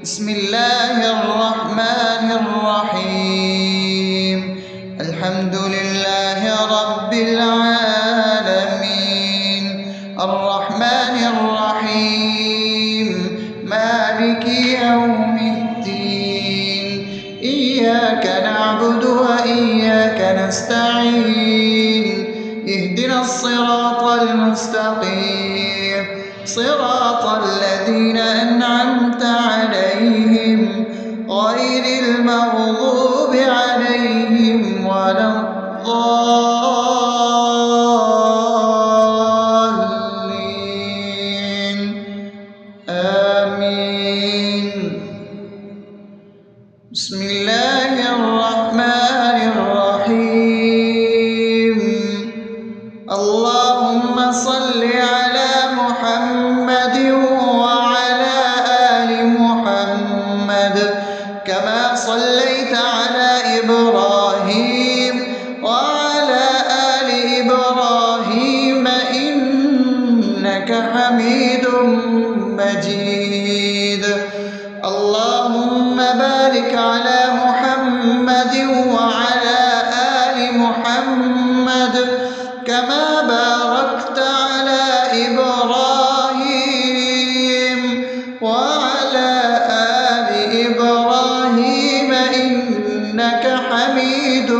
بسم الله الرحمن الرحيم. الحمد لله رب العالمين، الرحمن الرحيم، مالك يوم الدين. إياك نعبد وإياك نستعين، اهدنا الصراط المستقيم، صراط الذين أنعمت عليهم غير المغضوب عليهم ولا الضالين. آمين. بسم الله الرحمن الرحيم. اللهم صل على محمد وعلى آل محمد كما صليت على إبراهيم وعلى آل إبراهيم إنك حميد مجيد. اللهم بارك على محمد وعلى آل محمد كما باركت على إبراهيم وعلى آل إبراهيم إنك حميد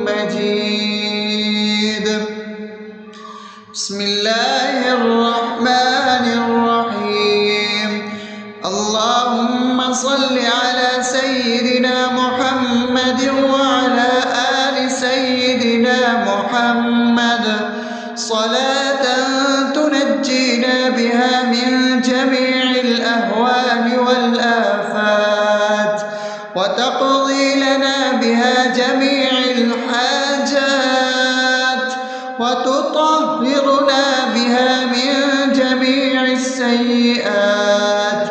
مجيد. بسم الله الرحمن الرحيم. اللهم صل على سيدنا محمد وعلى آل سيدنا محمد صلاة تنجينا بها من جميع الأهوال والآفات، وتقضي لنا بها جميع الحاجات، وتطهرنا بها من جميع السيئات،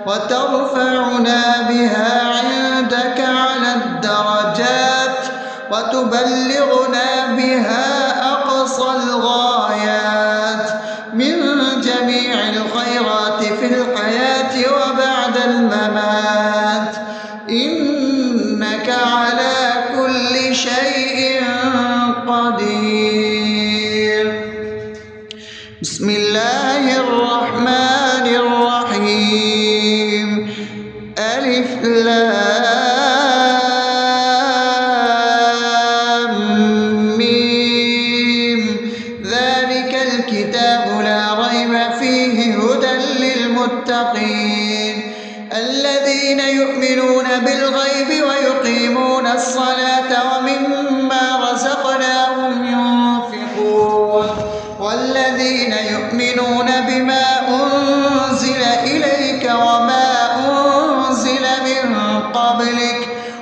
وترفعنا بها عندك على الدرجات، وتبلغنا بها أقصى الغايات من جميع الخيرات في الحياة وبعد الممات، إنك على كل شيء قدير. بسم الله الرحمن الرحيم. ألف لام ميم. ذلك الكتاب لا ريب فيه هدى للمتقين الذين يؤمنون بالغيب ويقيمون الصلاة ومما رزقناهم ينفقون والذين يؤمنون بما أنزل إليك وما أنزل من قبلك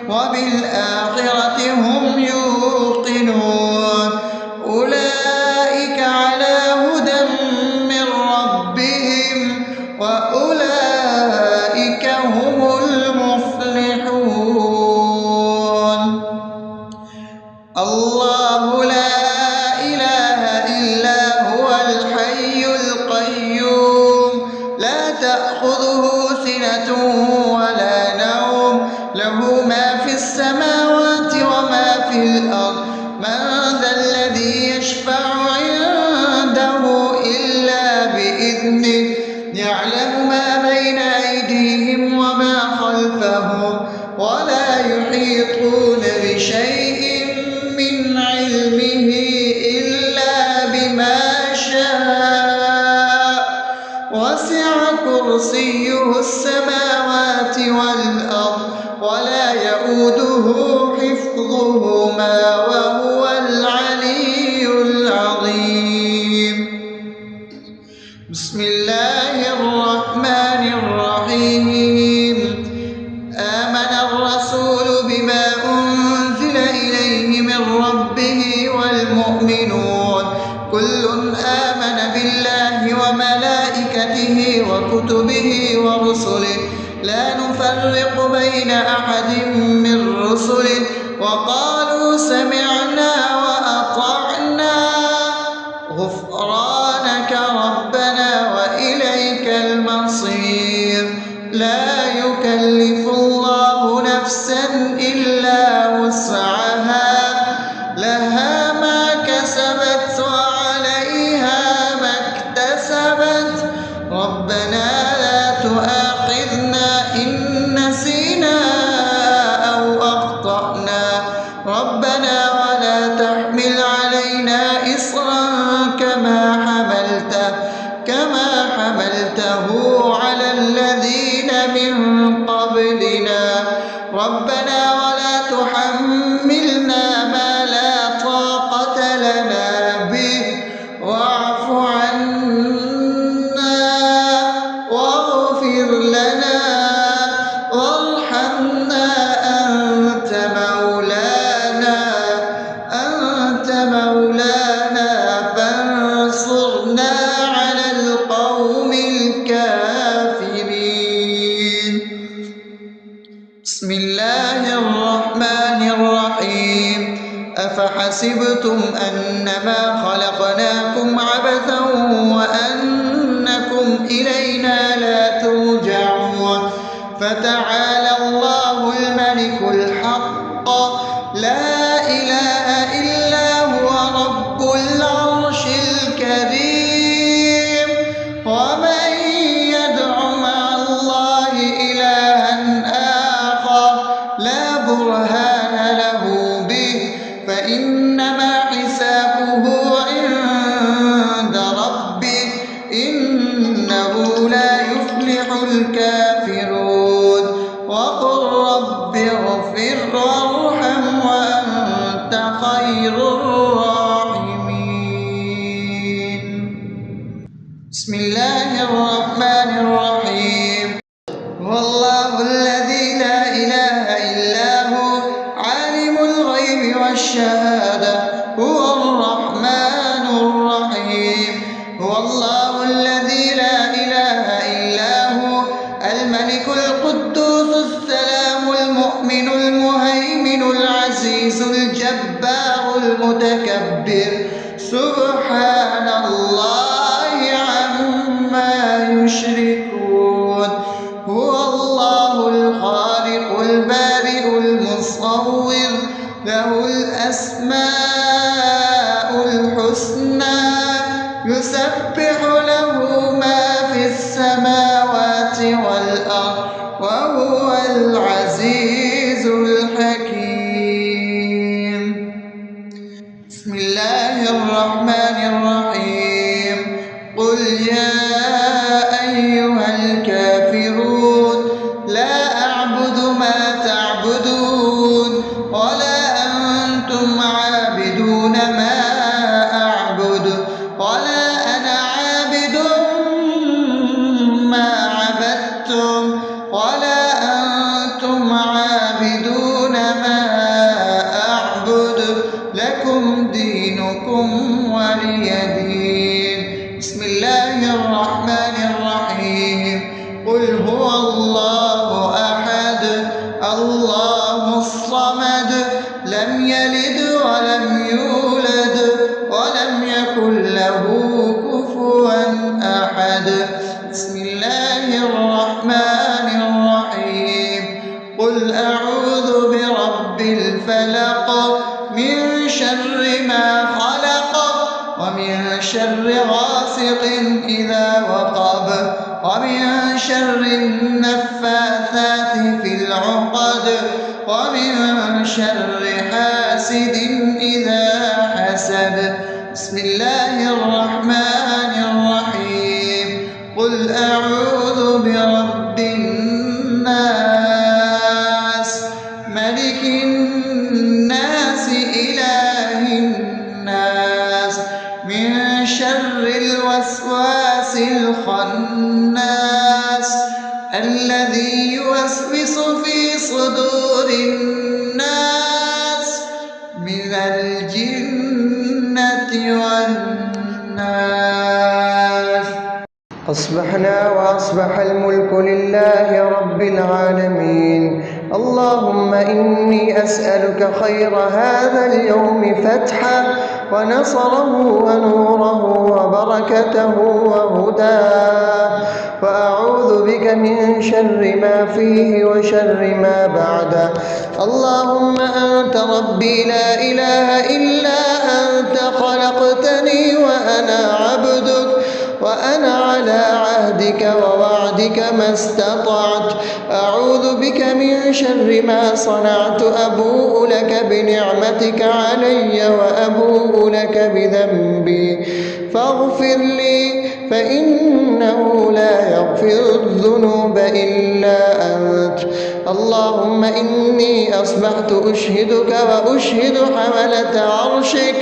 وبالآخرة هم يوقنون أولئك على هدى من ربهم وأولئك هم المفلحون. الله لا إله إلا هو الحي القيوم لا تأخذه سنة ولا نوم له ما في السماوات وما في الأرض من ذا الذي يشفع عنده إلا بإذنه يعلم ما بين أيديهم وما خلفهم ولا يحيطون بشيء من علمه إلا بما شاء وسع كرسيه السماوات والأرض ولا يؤوده حفظهما وهو العلي العظيم. بسم الله الرحمن الرحيم. آمن الرسول بما أنزل إليه من ربه والمؤمنون كل آمن بالله وملائكته وكتبه ورسله لا نفرق بين أحد من رسله وقالوا سمعنا وأطعنا غفرانك ربنا وإليك المصير. لا يكلف يكلف الله نفسا إلا وسعها لها ما كسبت وعليها ما اكتسبت ربنا لا تؤاخذنا إن نسينا أو أخطأنا ربنا ولا تحمل علينا إصرا كما حملته على الذين من قبلنا ربنا ولا تحملنا ما لا طاقة لنا به واعف عنا واغفر لنا وارحمنا أنت مولانا فانصرنا على القوم الكافرين. بسم الله الرحمن الرحيم أفحسبتم أنما خلقناكم عبثا وأنكم إلينا لا ترجعون فتعالى الله الملك الحق لا إله إلا هو رب العرش الكريم ومن يدع مع الله إلها آخر لا برهان له به فإنما حسابه عند ربه إنه لا يفلح الكافرون وقل رب اغفر وارحم وأنت خير الراحمين. بسم الله الرحمن الرحيم هو الله الذي لا إله إلا هو عالم الغيب والشهادة هو الرحمن الرحيم هو الله الذي لا إله إلا هو الملك القدوس السلام المؤمن المهيمن العزيز الجبار المتكبر سبحان الله عما يشركون هو الله الخالق البارئ المصور له الأسماء الحسنى يسبح له ما في السماوات والأرض وهو العزيز الحكيم. بسم الله الرحمن الرحيم قل يا أيها الكافرون لا أعبد ما تعبدون ولا أنتم عابدون ما أعبد ولا أنا عابد ما عبدتم ولا أنتم عابدون ما أعبد لكم دينكم ولي دين. بسم الله الرحمن الرحيم قل هو الله أحد الله الصمد لم يلد ولم يولد ولم يكن له كفوا أحد. بسم الله الرحمن الرحيم قل أعوذ برب الفلق من شر ما خلق ومن شر غاسق إذا وقب ومن شر النفاثات في العقد ومن شر حاسد إذا حسد. بسم الله الرحمن الرحيم قل أعوذ برب الناس ملك الناس إله الناس من شر الوسواس الخناس الذي يوسوس في صدور الناس من الجنة والناس. أصبحنا وأصبح الملك لله رب العالمين اللهم إني أسألك خير هذا اليوم فتحه ونصره ونوره وبركته وهداه، وأعوذ بك من شر ما فيه وشر ما بعده. اللهم أنت ربي لا إله إلا أنت، خلقتني وأنا عبدك، وأنا على عهدك ووعدك ما استطعت. أعوذ بك من شر ما صنعت، أبوء لك بنعمتك علي وأبوء لك بذنبي، فاغفر لي فإنه لا يغفر الذنوب إلا أنت. اللهم إني أصبحت أشهدك وأشهد حملة عرشك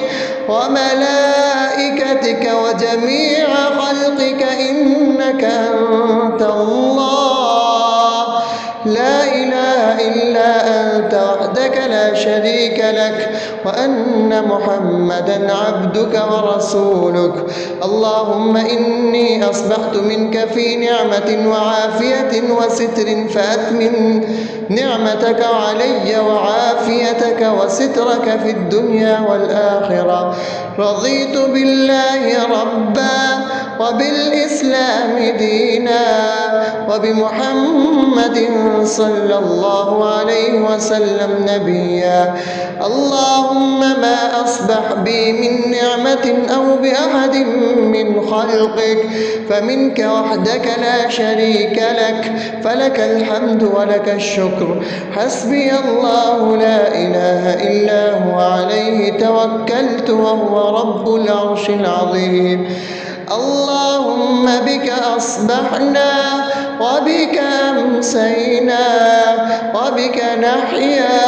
وملائكتك وجميع خلقك إنك أنت الله، لا إله إلا أنت وحدك لا شريك لك، وأن محمدا عبدك ورسولك. اللهم إني أصبحت منك في نعمة وعافية وستر، فأتمم نعمتك علي وعافيتك وسترك في الدنيا والآخرة. رضيت بالله ربا وبالإسلام دينا وبمحمد صلى الله عليه وسلم نبيا. اللهم ما أصبح بي من نعمة أو بأحد من خلقك فمنك وحدك لا شريك لك، فلك الحمد ولك الشكر. حسبي الله لا إله إلا هو، عليه توكلت وهو رب العرش العظيم. اللهم بك أصبحنا وبك أمسينا وبك نحيا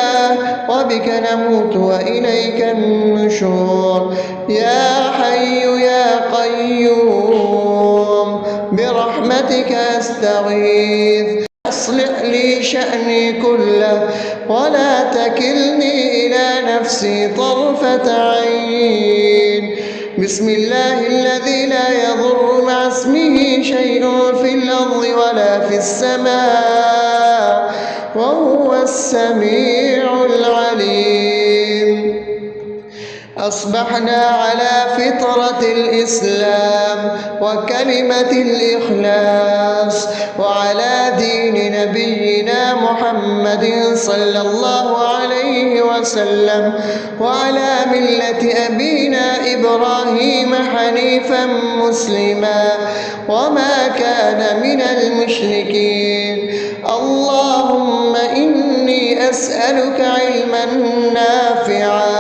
وبك نموت وإليك النشور. يا حي يا قيوم برحمتك أستغيث، أصلح لي شأني كله ولا تكلني إلى نفسي طرفة عين. بسم الله الذي لا يضر مع اسمه شيء في الأرض ولا في السماء وهو السميع العليم. أصبحنا على فطرة الإسلام وكلمة الإخلاص وعلى دين نبينا محمد صلى الله عليه وسلم وعلى ملة أبينا إبراهيم حنيفا مسلما وما كان من المشركين. اللهم إني أسألك علما نافعا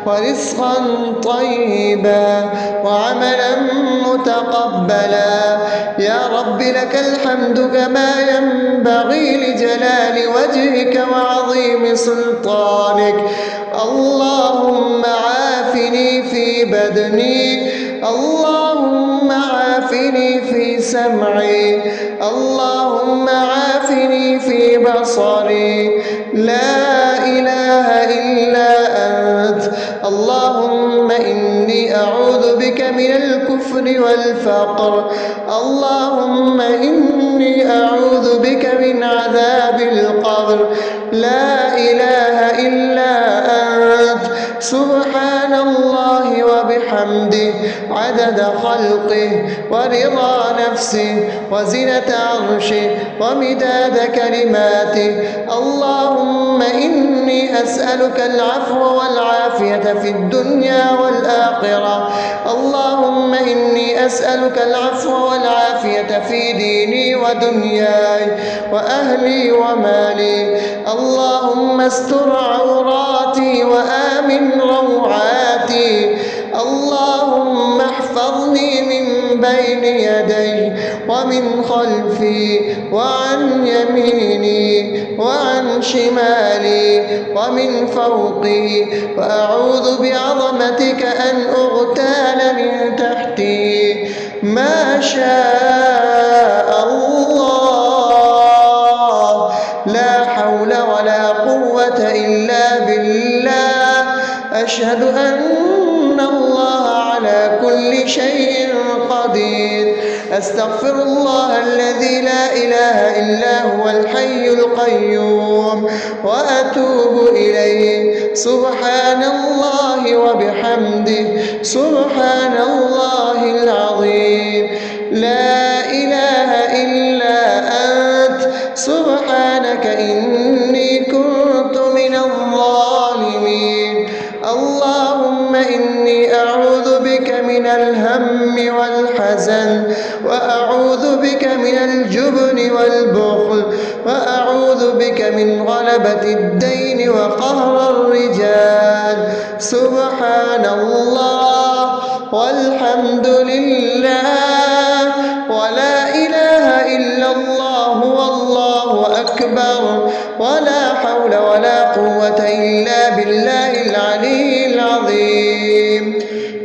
ورزقا طيبا وعملا متقبلا. يا رب لك الحمد كما ينبغي لجلال وجهك وعظيم سلطانك. اللهم عافني في بدني، اللهم عافني في سمعي، اللهم عافني في بصري. لا إله إلا أنت. اللهم إني أعوذ بك من الكفر والفقر. اللهم إني أعوذ بك من عذاب القبر. لا إله إلا أنت. سبحان الله وبحمده عدد خلقه ورضا نفسه وزنة عرشه ومداد كلماته. اللهم إني أسألك العفو والعافية في الدنيا والآخرة. اللهم إني أسألك العفو والعافية في ديني ودنياي وأهلي ومالي. اللهم استر عوراتي وآمن روعاتي. اللهم احفظني من بين يدي ومن خلفي وعن يميني وعن شمالي ومن فوقي، وأعوذ بعظمتك أن أغتال من تحتي. ما شاء الله، لا حول ولا قوة إلا بالله. أشهد أن الله على على كل شيء قدير. أستغفر الله الذي لا إله إلا هو الحي القيوم وأتوب إليه. سبحان الله وبحمده سبحان الله العظيم. لا إله إلا أنت سبحانك إني كنت من الظالمين. اللهم إني أعوذ بك من الهم والحزن، وأعوذ بك من الجبن والبخل، وأعوذ بك من غلبة الدين وقهر الرجال. سبحان الله والحمد لله ولا إله إلا الله والله أكبر ولا حول ولا قوة إلا بالله العلي العظيم.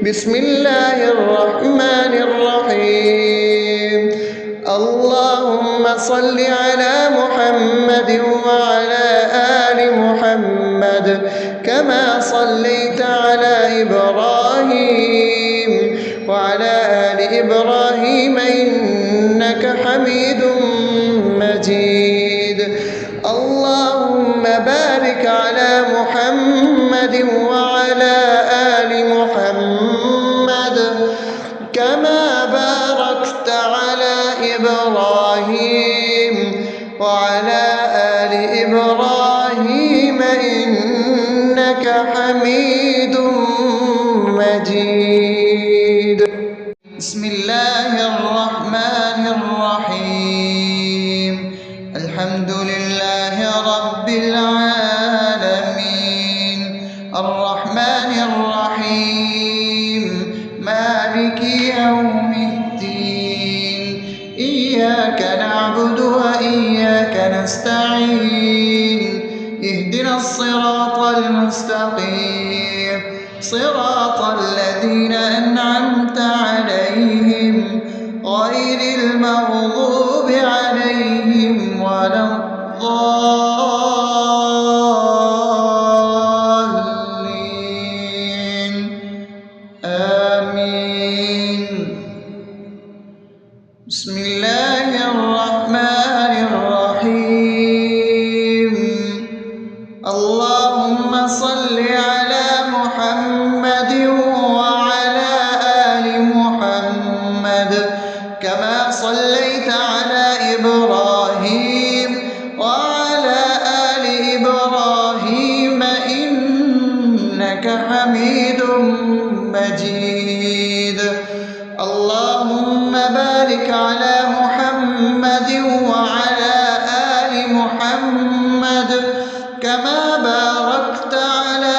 بسم الله الرحمن الرحيم. اللهم صل على محمد وعلى آل محمد كما صليت على إبراهيم وعلى آل إبراهيم إنك حميد مجيد. اللهم بارك على محمد وعلى آل محمد كما باركت على إبراهيم وعلى آل إبراهيم إنك حميد مجيد. بسم الله الرحمن الرحيم. الحمد لله رب العالمين الرحمن الرحيم مالك يوم الدين. إياك نعبد وإياك نستعين. اهدنا الصراط المستقيم صراط الذين أنعمت عليهم غير المغضوب عليهم ولا الضالين. آمين. بسم الله الرحمن الرحيم. اللهم صل على محمد وعلى آل محمد كما صليت على إبراهيم وعلى آل إبراهيم إنك حميد مجيد. اللهم بارك على محمد وعلى آل محمد كما باركت على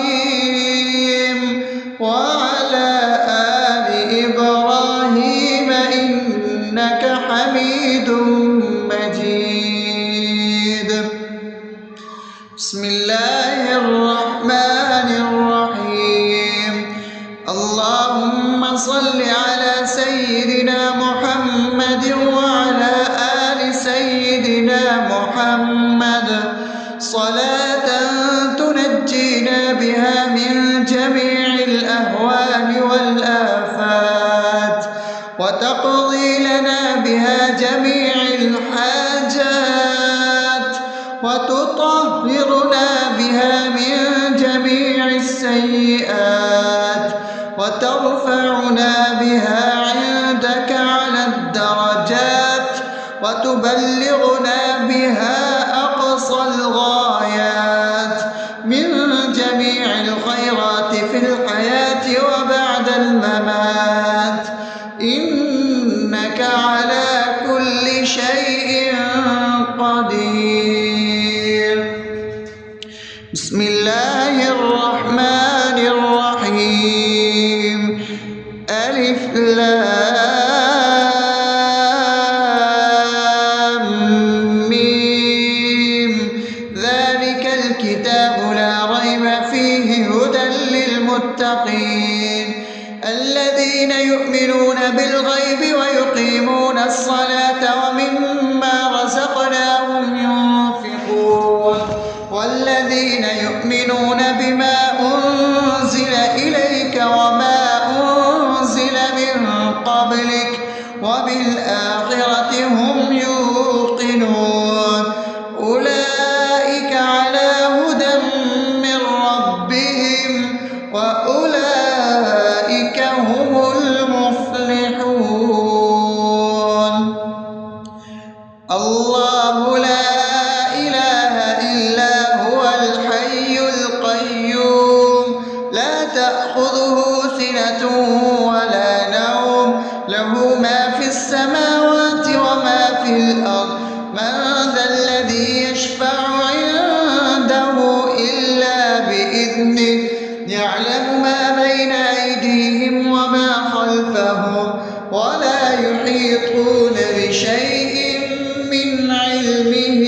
إبراهيم وعلى آل إبراهيم إنك حميد مجيد. بسم الله الرحمن الرحيم. اللهم صل على سيدنا محمد وعلى آل سيدنا محمد صلاة تنجينا بها من جميع الأهوال والآفات وتقضي لنا بها جميع الحاجات وتطهرنا بها من جميع السيئات وترفعنا بها عندك على الدرجات وتبلغنا بها أقصى الغايات من جميع الخيرات في الحياة وبعد الممات إنك على كل شيء قدير. بسم الله الرحمن الرحيم. ألف لام ميم. ذلك الكتاب لا ريب فيه هدى للمتقين الذين يؤمنون بالغيب ويقيمون الصلاة ومما رزقناهم ينفقون والذين يؤمنون من ذا الذي يشفع عنده إلا بإذنه يعلم ما بين أيديهم وما خلفهم ولا يحيطون بشيء من علمه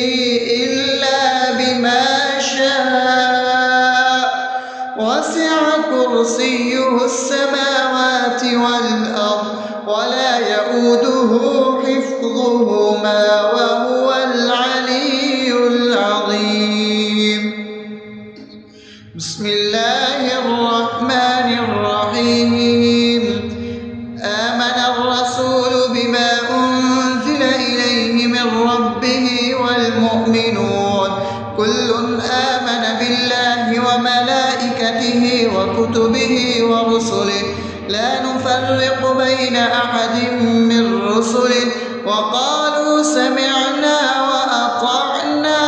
إلا بما شاء وسع كرسيه السماوات والأرض ولا يئوده حفظهما وهو العلي العظيم. بسم الله الرحمن الرحيم. آمن الرسول بما أنزل إليه من ربه والمؤمنون كل آمن بالله وملائكته وكتبه ورسله لا نفرق بين أحد من رسله وقالوا سمعنا وأطعنا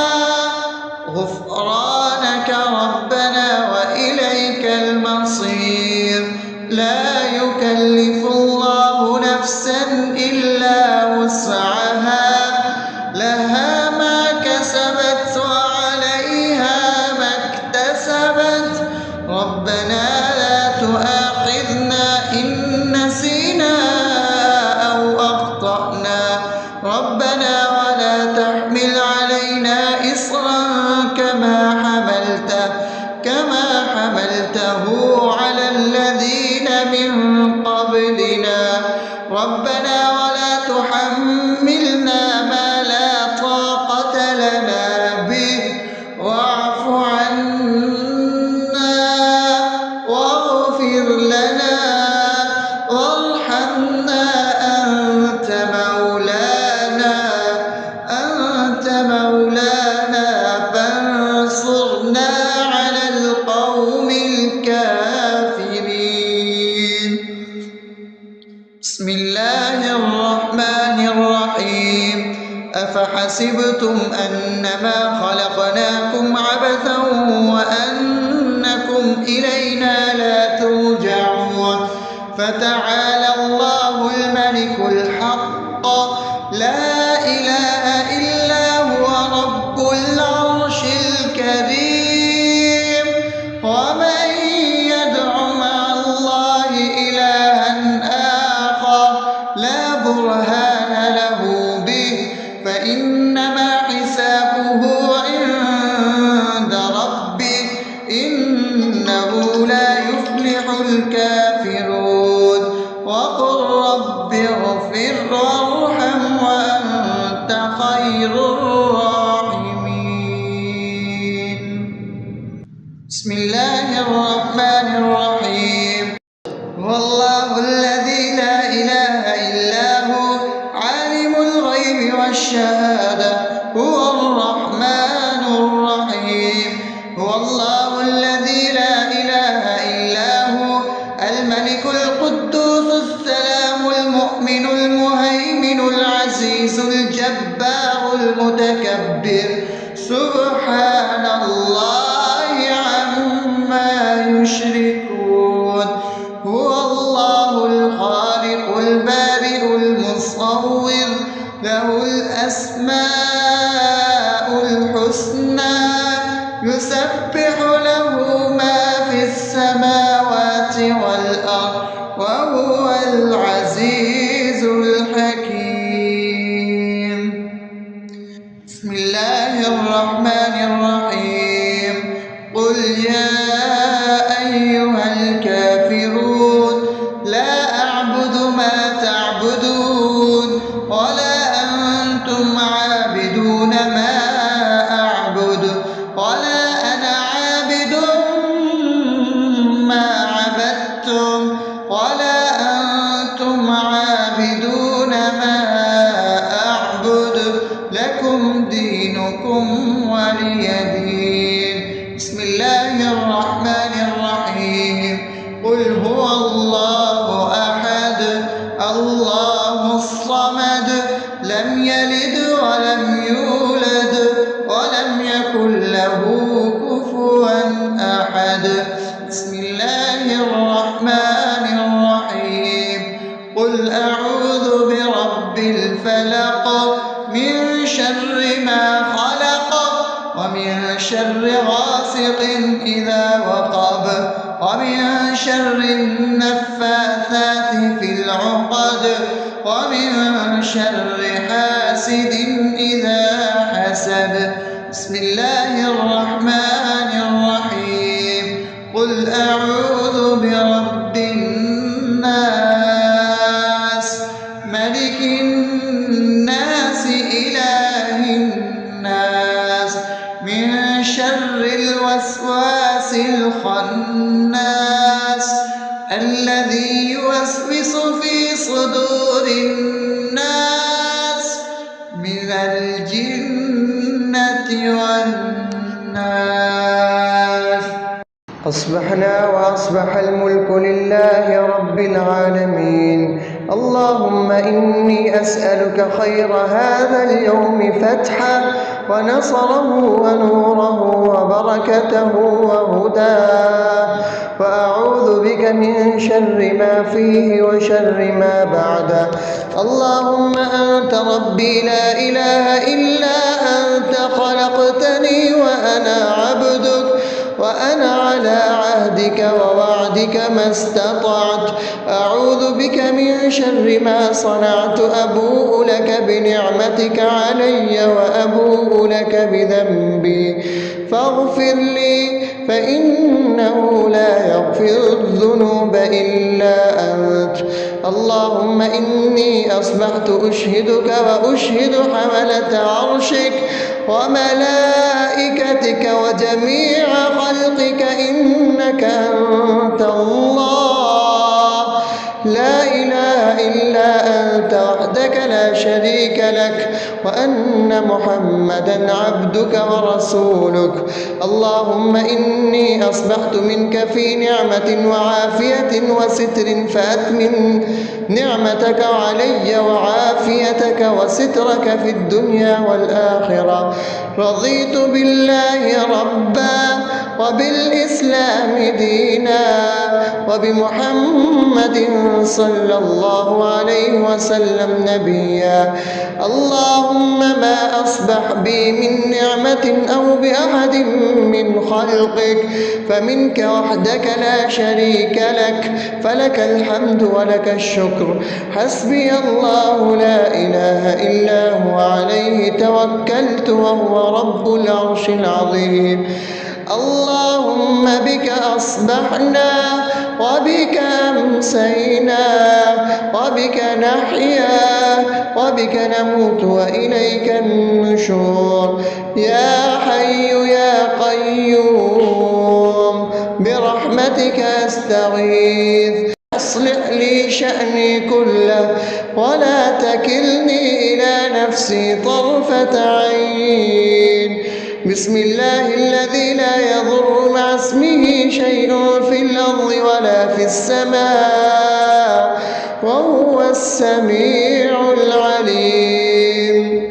غفرانك ربنا وإليك المصير. لا يكلف الله نفسا إلا وسعها لها ما كسبت وعليها ما اكتسبت ربنا لا تؤاخذنا إن نسينا أو أخطأنا ربنا ولا تحمل علينا إصرا كما حملته على الذين من قبلنا ربنا ولا تحملنا ما لا طاقة لنا به واعف عنا واغفر لنا وارحمنا أنت مولانا فانصرنا على القوم الكافرين. بسم الله الرحمن الرحيم. أفحسبتم أنما خلقناكم عبثا وأنكم إلينا لا ترجعون فتعالى الله الملك الحق لا إله إلا هو رب العرش الكريم. ومن يدع مع الله إلها آخر لا برهان له به فإنما حسابه عند ربه إنه لا يفلح الكافرون. وقل رب اغفر وارحم وأنت خير الراحمين. بسم الله الرحمن الرحيم. هو الله الذي لا إله إلا هو عالم الغيب والشهادة هو الرحمن الرحيم. هو الله الذي لا إله إلا هو الملك القدوس السلام المؤمن المهيمن العزيز الجبار المتكبر سبحان الله عما يشركون. هو الله الخالق البارئ المصور له الأسماء الحسنى يسبح له ما في السماوات والأرض وهو العزيز الحكيم. بسم الله الرحمن الرحيم. قل يا أيها الكافرون لا أعبد ما تعبدون ولا أنتم عابدون ما أعبد ولا أنا عابد ما عبدتم ولا أنتم عابدون ما أعبد لكم دينكم ولي دين. بسم الله الرحمن الرحيم. قل هو الله أحد الله الصمد لم يلد ولم يولد ولم يكن له كفوا أحد. بسم الله الرحمن الرحيم. قل أعوذ برب الفلق من شر ما خلق ومن شر غاسق إذا وقب ومن شر النفاثات في العقد ومن شر حاسد إذا حسد. بسم الله الرحمن الرحيم. قل أعوذ برب الناس ملك الناس إله الناس من شر الوسواس الخناس الذي يوسوس في صدور الناس من الجنة والناس. أصبحنا وأصبح الملك لله رب العالمين. اللهم إني أسألك خير هذا اليوم فتحه ونصره ونوره وبركته وهداه، وأعوذ بك من شر ما فيه وشر ما بعده. اللهم أنت ربي لا إله إلا أنت، خلقتني وأنا عبدك وأنا على عهدك ووعدك ما استطعت. أعوذ بك من شر ما صنعت، أبوء لك بنعمتك علي وأبوء لك بذنبي فاغفر لي، فإنه لا يغفر الذنوب إلا أنت. اللهم إني أصبحت أشهدك وأشهد حملة عرشك وملائكتك وجميع خلقك إنك أنت الله لا إله إلا أنت وحدك لا شريك لك، وأن محمدا عبدك ورسولك. اللهم إني أصبحت منك في نعمة وعافية وستر، فأتمم نعمتك علي وعافيتك وسترك في الدنيا والآخرة. رضيت بالله ربا وبالإسلام دينا وبمحمد صلى الله عليه وسلم نبيا. اللهم ما أصبح بي من نعمة أو بأحد من خلقك فمنك وحدك لا شريك لك، فلك الحمد ولك الشكر. حسبي الله لا إله إلا هو عليه توكلت وهو رب العرش العظيم. اللهم بك أصبحنا وبك أمسينا وبك نحيا وبك نموت وإليك النشور. يا حي يا قيوم برحمتك أستغيث، أصلح لي شأني كله ولا تكلني إلى نفسي طرفة عين. بسم الله الذي لا يضر مع اسمه شيء في الأرض ولا في السماء وهو السميع العليم.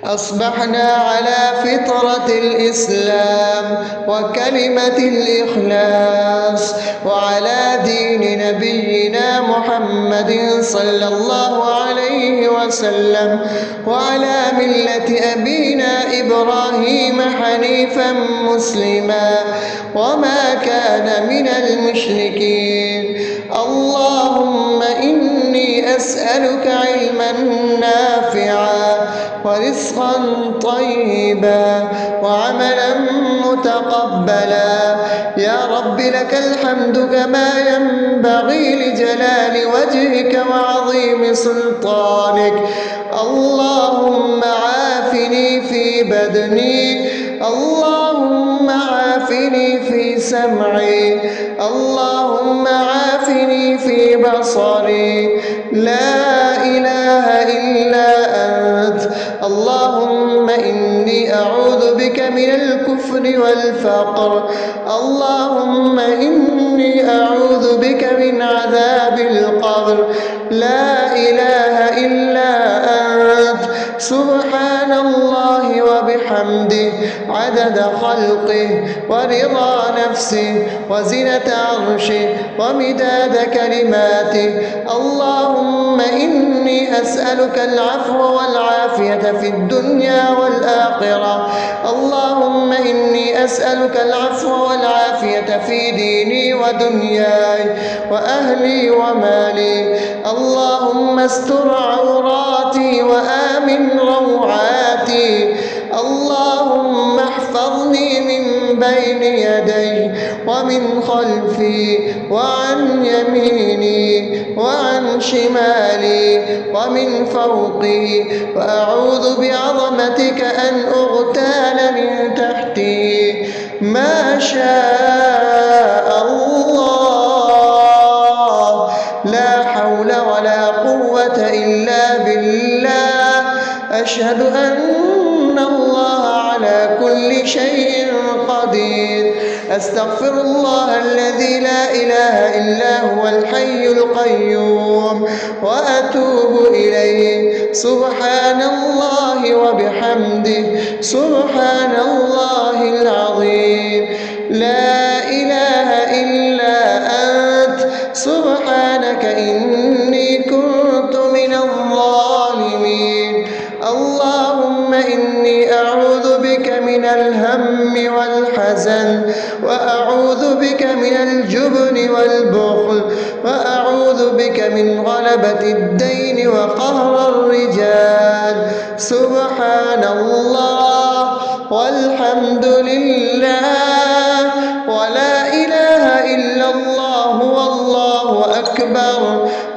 أصبحنا على فطرة الإسلام وكلمة الإخلاص وعلى دين نبينا محمد صلى الله عليه وسلم وعلى ملة أبينا إبراهيم حنيفا مسلما وما كان من المشركين. اللهم إني أسألك علما نافعا ورزقا طيبا وعملا متقبلا. يا رب لك الحمد كما ينبغي لجلال وجهك وعظيم سلطانك. اللهم عافني في بدني، اللهم عافني في سمعي، اللهم عافني في بصري. لا إله إلا أنت. اللهم إني أعوذ بك من الكفر والفقر. اللهم إني أعوذ بك من عذاب القبر. لا إله إلا أنت. سبحان الله وبحمده وبحمده عدد خلقه ورضا نفسه وزنة عرشه ومداد كلماته. اللهم إني أسألك العفو والعافية في الدنيا والآخرة. اللهم إني أسألك العفو والعافية في ديني ودنياي وأهلي ومالي. اللهم استر عوراتي وآمن روعاتي. اللهم احفظني من بين يدي ومن خلفي وعن يميني وعن شمالي ومن فوقي، وأعوذ بعظمتك أن أغتال من تحتي. ما شاء الله، لا حول ولا قوة إلا بالله. أشهد أن الله على كل شيء قدير. أستغفر الله الذي لا إله إلا هو الحي القيوم وأتوب إليه. سبحان الله وبحمده، سبحان الله العظيم. لا إله إلا أنت، سبحانك إني كنت من الظالمين. اللهم إني أعوذ بك من الهم والحزن، وأعوذ بك من الجبن والبخل، وأعوذ بك من غلبة الدين وقهر الرجال. سبحان الله والحمد لله ولا إله إلا الله والله أكبر،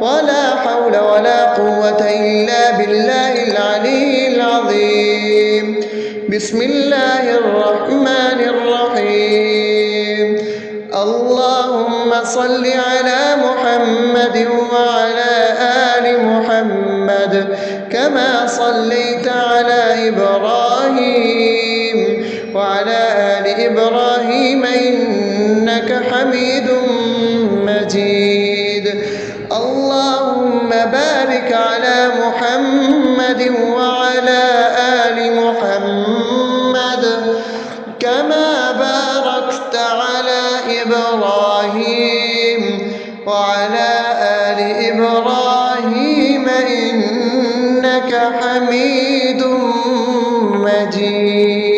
ولا حول ولا قوة إلا بالله العلي العظيم. بسم الله الرحمن الرحيم. اللهم صل على محمد وعلى آل محمد كما صليت على إبراهيم وعلى آل إبراهيم إنك حميد مجيد. اللهم بارك على محمد وعلى آل محمد كما باركت على إبراهيم وعلى آل إبراهيم إنك حميد مجيد.